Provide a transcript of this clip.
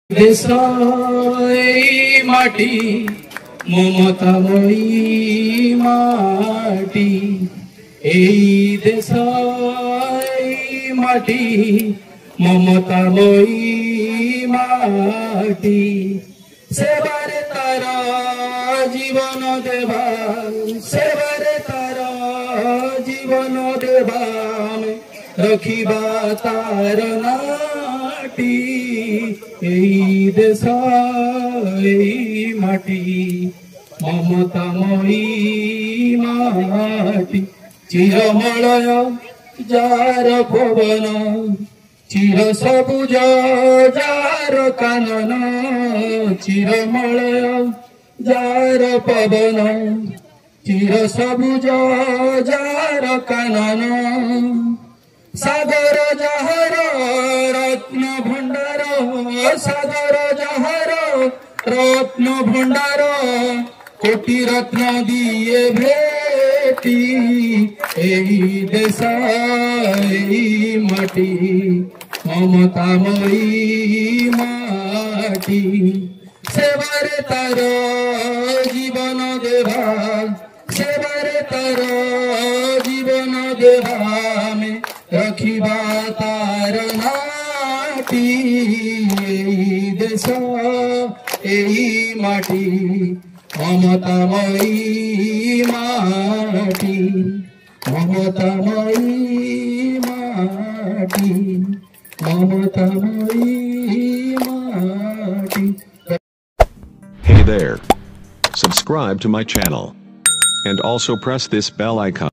দেশই মাটি মমতাময়ী মাটি, এই দেশই মাটি মমতাময়ী মাটি। সেবারে তার জীবন দেবা, সেবারে তার জীবন দেবা, রখিবা তার নাটি। এই দেশ এই মাটি মমতাময়ী মাটি। চিরমলয় যার পবন, চির সবুজ যার কানন, চিরমলয় যার পবন, চির সবুজ যার কানন। সাগর যাহার রত্ন ভণ্ডার, সাগর যাহার রত্ন ভণ্ডার, কোটি রত্ন দিয়ে ভেটি। এই দেশ এই মাটি মমতাময়ী মাটি। সেবারে তার জীবন দেবা, সেবারে তার জীবন দেবা, রখিবা তার নাটি। এই দেশ এই মাটি মমতাময়ী মাটি, মমতাময়ী মাটি, মমতাময়ী মাটি। Hey there. Subscribe to my channel. And also press this bell icon.